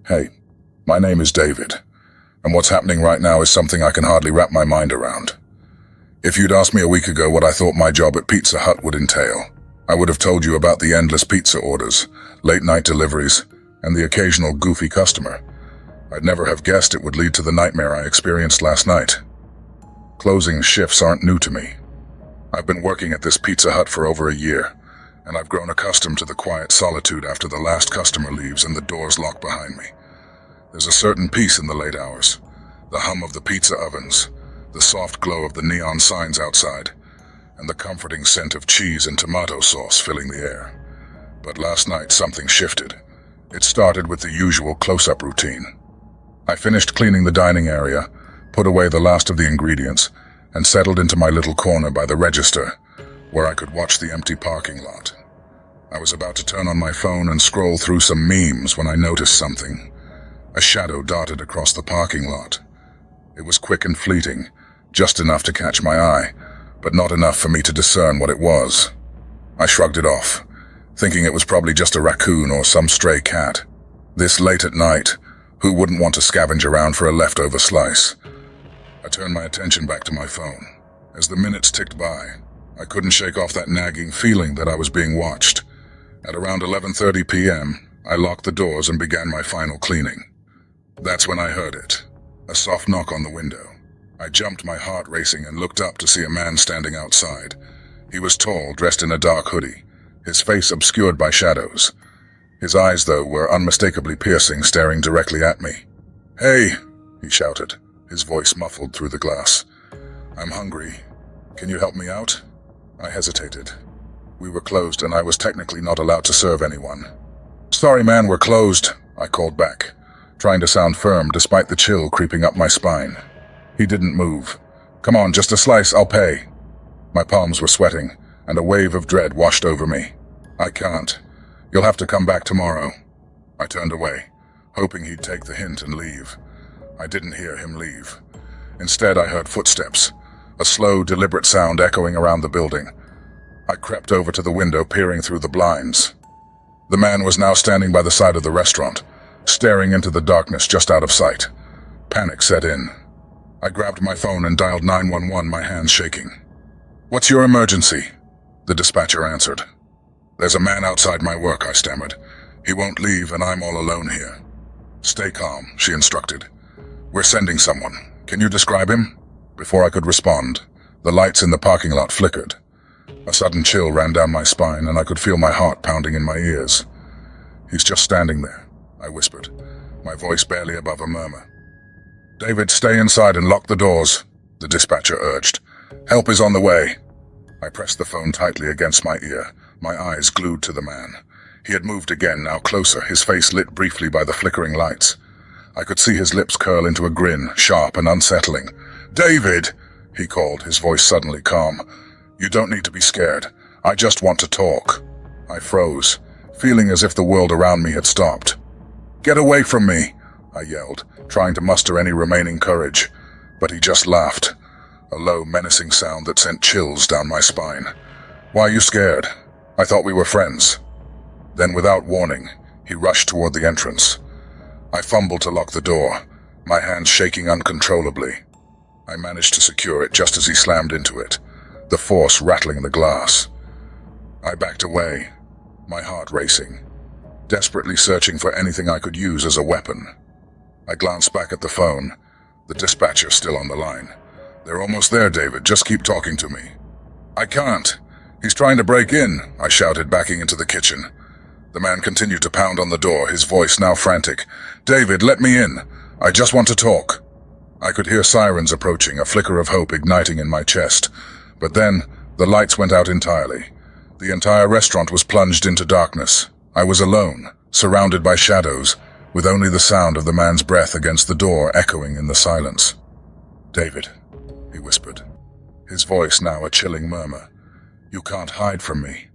Hey, my name is David, and what's happening right now is something I can hardly wrap my mind around. If you'd asked me a week ago what I thought my job at Pizza Hut would entail, I would have told you about the endless pizza orders, late-night deliveries, and the occasional goofy customer. I'd never have guessed it would lead to the nightmare I experienced last night. Closing shifts aren't new to me. I've been working at this Pizza Hut for over a year, and I've grown accustomed to the quiet solitude after the last customer leaves and the doors lock behind me. There's a certain peace in the late hours, the hum of the pizza ovens, the soft glow of the neon signs outside, and the comforting scent of cheese and tomato sauce filling the air. But last night something shifted. It started with the usual close-up routine. I finished cleaning the dining area, put away the last of the ingredients, and settled into my little corner by the register, where I could watch the empty parking lot. I was about to turn on my phone and scroll through some memes when I noticed something. A shadow darted across the parking lot. It was quick and fleeting, just enough to catch my eye, but not enough for me to discern what it was. I shrugged it off, thinking it was probably just a raccoon or some stray cat. This late at night, who wouldn't want to scavenge around for a leftover slice? I turned my attention back to my phone. As the minutes ticked by, I couldn't shake off that nagging feeling that I was being watched. At around 11:30 p.m., I locked the doors and began my final cleaning. That's when I heard it, a soft knock on the window. I jumped, my heart racing, and looked up to see a man standing outside. He was tall, dressed in a dark hoodie, his face obscured by shadows. His eyes, though, were unmistakably piercing, staring directly at me. "Hey," he shouted, his voice muffled through the glass. "I'm hungry. Can you help me out?" I hesitated. We were closed, and I was technically not allowed to serve anyone. "Sorry, man, we're closed," I called back, trying to sound firm despite the chill creeping up my spine. He didn't move. "Come on, just a slice, I'll pay." My palms were sweating, and a wave of dread washed over me. "I can't. You'll have to come back tomorrow." I turned away, hoping he'd take the hint and leave. I didn't hear him leave. Instead, I heard footsteps, a slow, deliberate sound echoing around the building. I crept over to the window, peering through the blinds. The man was now standing by the side of the restaurant, staring into the darkness just out of sight. Panic set in. I grabbed my phone and dialed 911, my hands shaking. "What's your emergency?" The dispatcher answered. "There's a man outside my work," I stammered. "He won't leave, and I'm all alone here." "Stay calm," she instructed. "We're sending someone. Can you describe him?" Before I could respond, the lights in the parking lot flickered. A sudden chill ran down my spine, and I could feel my heart pounding in my ears. "He's just standing there," I whispered, my voice barely above a murmur. "David, stay inside and lock the doors," the dispatcher urged. "Help is on the way." I pressed the phone tightly against my ear, my eyes glued to the man. He had moved again, now closer, his face lit briefly by the flickering lights. I could see his lips curl into a grin, sharp and unsettling. "David," he called, his voice suddenly calm. "You don't need to be scared. I just want to talk." I froze, feeling as if the world around me had stopped. "Get away from me," I yelled, trying to muster any remaining courage. But he just laughed, a low, menacing sound that sent chills down my spine. "Why are you scared? I thought we were friends." Then, without warning, he rushed toward the entrance. I fumbled to lock the door, my hands shaking uncontrollably. I managed to secure it just as he slammed into it, the force rattling the glass. I backed away, my heart racing, desperately searching for anything I could use as a weapon. I glanced back at the phone, the dispatcher still on the line. "They're almost there, David. Just keep talking to me." "I can't. He's trying to break in," I shouted, backing into the kitchen. The man continued to pound on the door, his voice now frantic. "David, let me in. I just want to talk." I could hear sirens approaching, a flicker of hope igniting in my chest. But then, the lights went out entirely. The entire restaurant was plunged into darkness. I was alone, surrounded by shadows, with only the sound of the man's breath against the door echoing in the silence. "David," he whispered, his voice now a chilling murmur. "You can't hide from me."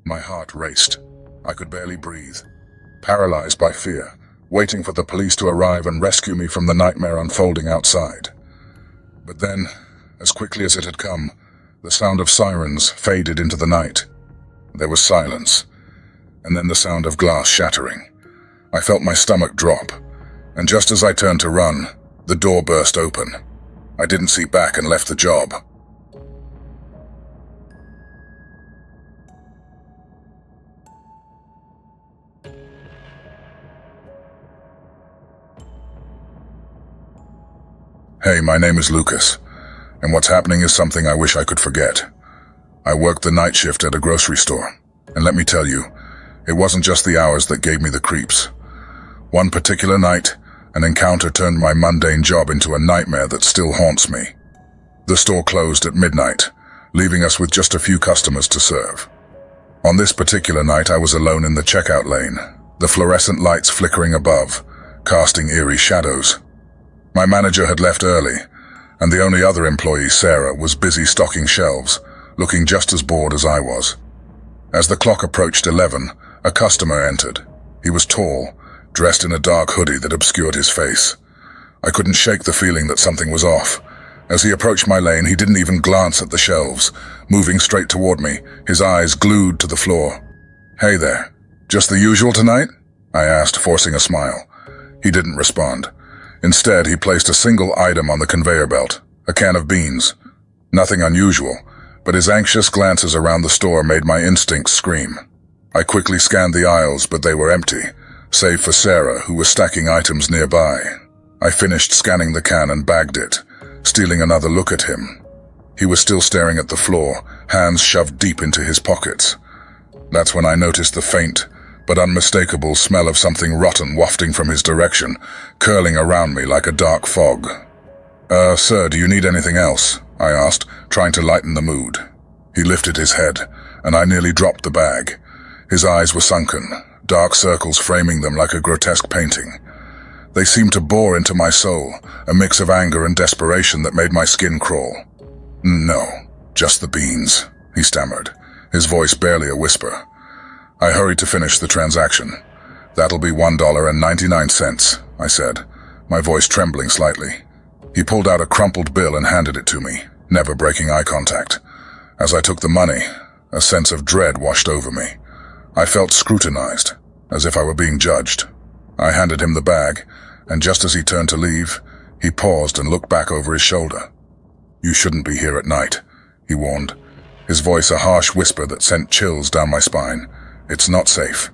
My heart raced. I could barely breathe, paralyzed by fear, waiting for the police to arrive and rescue me from the nightmare unfolding outside. But then, as quickly as it had come, the sound of sirens faded into the night. There was silence, and then the sound of glass shattering. I felt my stomach drop, and just as I turned to run, the door burst open. I didn't see back and left the job. Hey, my name is Lucas, and what's happening is something I wish I could forget. I worked the night shift at a grocery store, and let me tell you, it wasn't just the hours that gave me the creeps. One particular night, an encounter turned my mundane job into a nightmare that still haunts me. The store closed at midnight, leaving us with just a few customers to serve. On this particular night, I was alone in the checkout lane, the fluorescent lights flickering above, casting eerie shadows. My manager had left early, and the only other employee, Sarah, was busy stocking shelves, looking just as bored as I was. As the clock approached 11, a customer entered. He was tall, dressed in a dark hoodie that obscured his face. I couldn't shake the feeling that something was off. As he approached my lane, he didn't even glance at the shelves, moving straight toward me, his eyes glued to the floor. "Hey there, just the usual tonight?" I asked, forcing a smile. He didn't respond. Instead, he placed a single item on the conveyor belt, a can of beans. Nothing unusual, but his anxious glances around the store made my instincts scream. I quickly scanned the aisles, but they were empty, save for Sarah, who was stacking items nearby. I finished scanning the can and bagged it, stealing another look at him. He was still staring at the floor, hands shoved deep into his pockets. That's when I noticed the faint, but unmistakable smell of something rotten wafting from his direction, curling around me like a dark fog. Sir, do you need anything else?" I asked, trying to lighten the mood. He lifted his head, and I nearly dropped the bag. His eyes were sunken, dark circles framing them like a grotesque painting. They seemed to bore into my soul, a mix of anger and desperation that made my skin crawl. "No, just the beans," he stammered, his voice barely a whisper. I hurried to finish the transaction. "That'll be $1.99, I said, my voice trembling slightly. He pulled out a crumpled bill and handed it to me, never breaking eye contact. As I took the money, a sense of dread washed over me. I felt scrutinized, as if I were being judged. I handed him the bag, and just as he turned to leave, he paused and looked back over his shoulder. "You shouldn't be here at night," he warned, his voice a harsh whisper that sent chills down my spine. "It's not safe."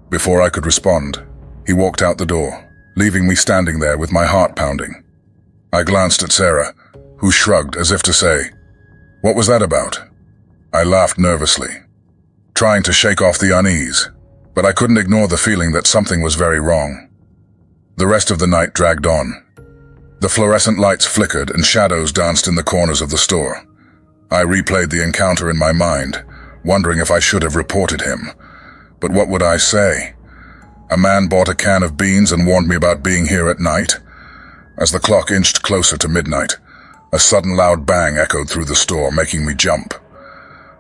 Before I could respond, he walked out the door, leaving me standing there with my heart pounding. I glanced at Sarah, who shrugged as if to say, "What was that about?" I laughed nervously, trying to shake off the unease, but I couldn't ignore the feeling that something was very wrong. The rest of the night dragged on. The fluorescent lights flickered and shadows danced in the corners of the store. I replayed the encounter in my mind, wondering if I should have reported him. But what would I say? A man bought a can of beans and warned me about being here at night. As the clock inched closer to midnight, a sudden loud bang echoed through the store, making me jump.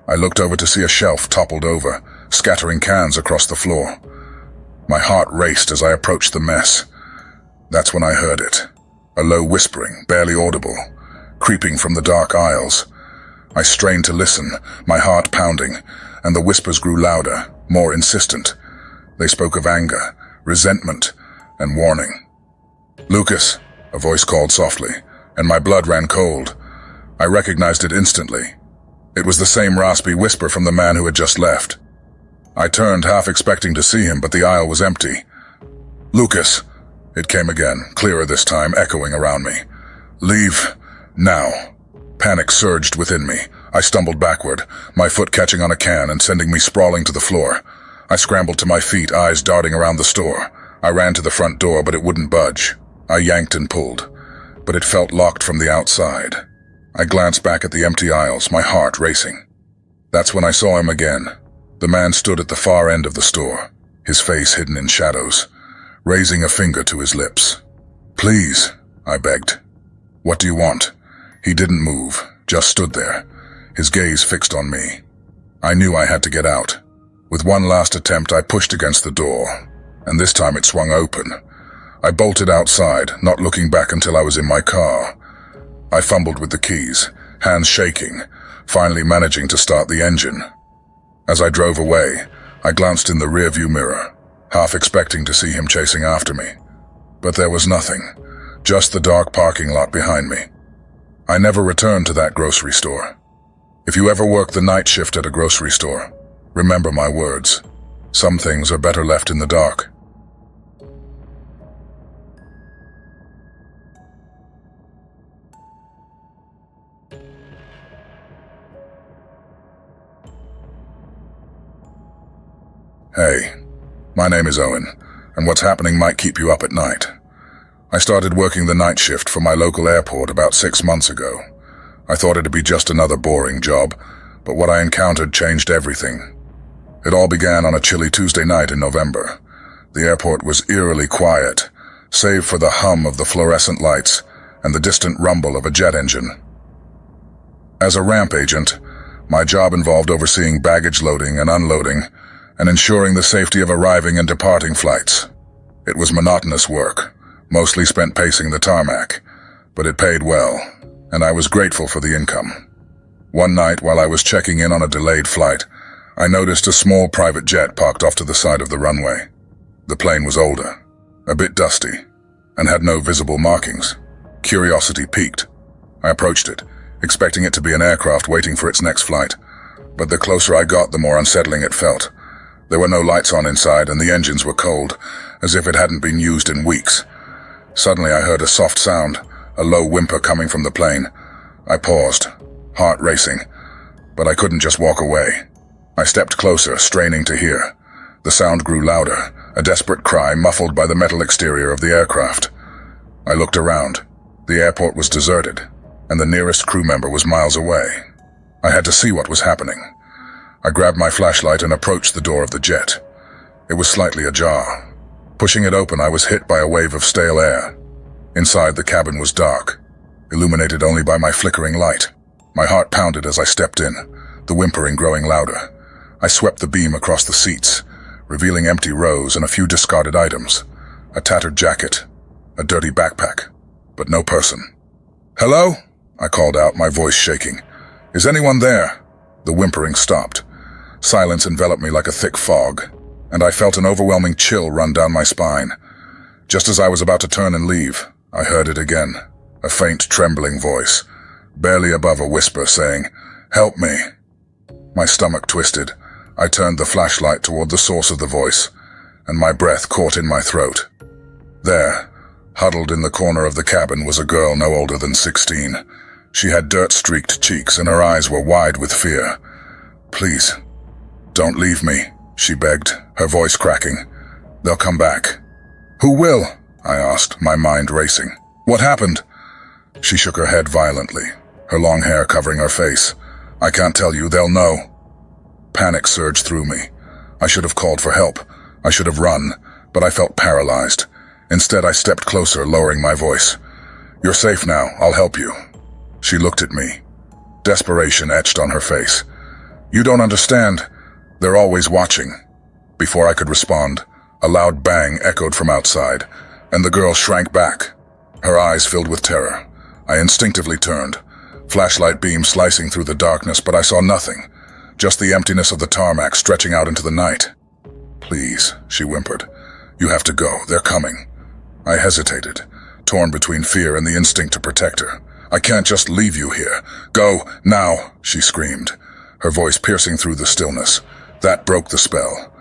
I looked over to see a shelf toppled over, scattering cans across the floor. My heart raced as I approached the mess. That's when I heard it, a low whispering, barely audible, creeping from the dark aisles. I strained to listen, my heart pounding, and the whispers grew louder, more insistent. They spoke of anger, resentment, and warning. "Lucas," a voice called softly, and my blood ran cold. I recognized it instantly. It was the same raspy whisper from the man who had just left. I turned, half expecting to see him, but the aisle was empty. "Lucas," it came again, clearer this time, echoing around me. "Leave, now." Panic surged within me. I stumbled backward, my foot catching on a can and sending me sprawling to the floor. I scrambled to my feet, eyes darting around the store. I ran to the front door, but it wouldn't budge. I yanked and pulled, but it felt locked from the outside. I glanced back at the empty aisles, my heart racing. That's when I saw him again. The man stood at the far end of the store, his face hidden in shadows, raising a finger to his lips. "Please," I begged. "What do you want?" He didn't move, just stood there, his gaze fixed on me. I knew I had to get out. With one last attempt, I pushed against the door, and this time it swung open. I bolted outside, not looking back until I was in my car. I fumbled with the keys, hands shaking, finally managing to start the engine. As I drove away, I glanced in the rearview mirror. half expecting to see him chasing after me. But there was nothing, just the dark parking lot behind me. I never returned to that grocery store. If you ever work the night shift at a grocery store, remember my words. Some things are better left in the dark. Hey, my name is Owen, and what's happening might keep you up at night. I started working the night shift for my local airport about 6 months ago. I thought it'd be just another boring job, but what I encountered changed everything. It all began on a chilly Tuesday night in November. The airport was eerily quiet, save for the hum of the fluorescent lights and the distant rumble of a jet engine. As a ramp agent, my job involved overseeing baggage loading and unloading, and ensuring the safety of arriving and departing flights. It was monotonous work, mostly spent pacing the tarmac, but it paid well, and I was grateful for the income. One night, while I was checking in on a delayed flight, I noticed a small private jet parked off to the side of the runway. The plane was older, a bit dusty, and had no visible markings. Curiosity piqued. I approached it, expecting it to be an aircraft waiting for its next flight, but the closer I got, the more unsettling it felt. There were no lights on inside, and the engines were cold, as if it hadn't been used in weeks. Suddenly I heard a soft sound, a low whimper coming from the plane. I paused, heart racing, but I couldn't just walk away. I stepped closer, straining to hear. The sound grew louder, a desperate cry muffled by the metal exterior of the aircraft. I looked around. The airport was deserted, and the nearest crew member was miles away. I had to see what was happening. I grabbed my flashlight and approached the door of the jet. It was slightly ajar. Pushing it open, I was hit by a wave of stale air. Inside, the cabin was dark, illuminated only by my flickering light. My heart pounded as I stepped in, the whimpering growing louder. I swept the beam across the seats, revealing empty rows and a few discarded items. A tattered jacket, a dirty backpack, but no person. "Hello?" I called out, my voice shaking. "Is anyone there?" The whimpering stopped. Silence enveloped me like a thick fog, and I felt an overwhelming chill run down my spine. Just as I was about to turn and leave, I heard it again, a faint, trembling voice, barely above a whisper, saying, "Help me." My stomach twisted. I turned the flashlight toward the source of the voice, and my breath caught in my throat. There, huddled in the corner of the cabin, was a girl no older than 16. She had dirt-streaked cheeks, and her eyes were wide with fear. "Please, don't leave me," she begged, her voice cracking. "They'll come back." "Who will?" I asked, my mind racing. "What happened?" She shook her head violently, her long hair covering her face. "I can't tell you, they'll know." Panic surged through me. I should have called for help. I should have run, but I felt paralyzed. Instead, I stepped closer, lowering my voice. "You're safe now, I'll help you." She looked at me, desperation etched on her face. "You don't understand. They're always watching." Before I could respond, a loud bang echoed from outside, and the girl shrank back, her eyes filled with terror. I instinctively turned, flashlight beam slicing through the darkness, but I saw nothing, just the emptiness of the tarmac stretching out into the night. "Please," she whimpered. "You have to go. They're coming." I hesitated, torn between fear and the instinct to protect her. "I can't just leave you here. Go, now," she screamed, her voice piercing through the stillness. That broke the spell.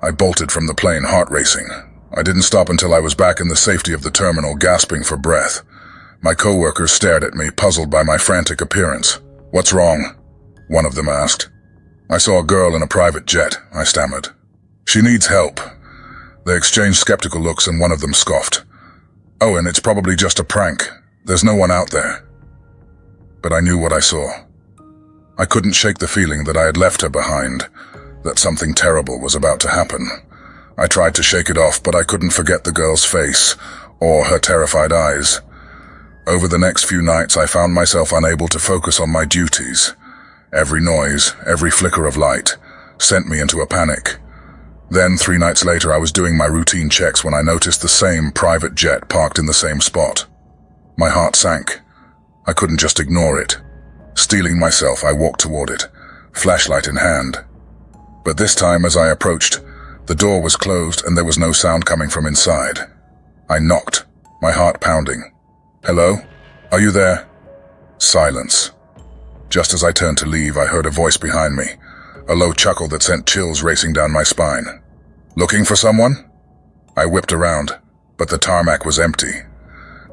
I bolted from the plane, heart racing. I didn't stop until I was back in the safety of the terminal, gasping for breath. My coworkers stared at me, puzzled by my frantic appearance. "What's wrong?" one of them asked. "I saw a girl in a private jet," I stammered. "She needs help." They exchanged skeptical looks, and one of them scoffed. "Owen, it's probably just a prank. There's no one out there." But I knew what I saw. I couldn't shake the feeling that I had left her behind, that something terrible was about to happen. I tried to shake it off, but I couldn't forget the girl's face, or her terrified eyes. Over the next few nights, I found myself unable to focus on my duties. Every noise, every flicker of light, sent me into a panic. Then, 3 nights later, I was doing my routine checks when I noticed the same private jet parked in the same spot. My heart sank. I couldn't just ignore it. Steeling myself, I walked toward it, flashlight in hand. But this time, as I approached, The door was closed and there was no sound coming from inside. I knocked, my heart pounding. "Hello? Are you there?" Silence. Just as I turned to leave, I heard a voice behind me, a low chuckle that sent chills racing down my spine. "Looking for someone?" I whipped around, but the tarmac was empty.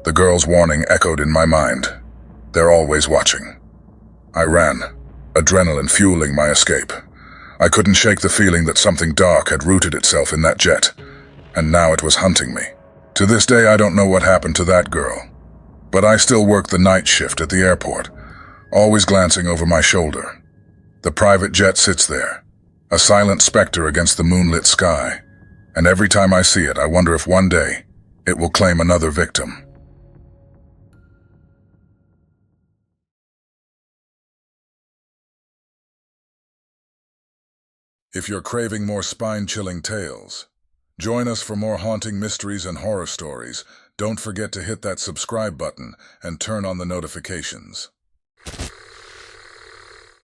The girl's warning echoed in my mind. They're always watching. I ran, adrenaline fueling my escape. I couldn't shake the feeling that something dark had rooted itself in that jet, and now it was hunting me. To this day, I don't know what happened to that girl, but I still work the night shift at the airport, always glancing over my shoulder. The private jet sits there, a silent specter against the moonlit sky, and every time I see it, I wonder if one day it will claim another victim. If you're craving more spine-chilling tales, join us for more haunting mysteries and horror stories. Don't forget to hit that subscribe button and turn on the notifications.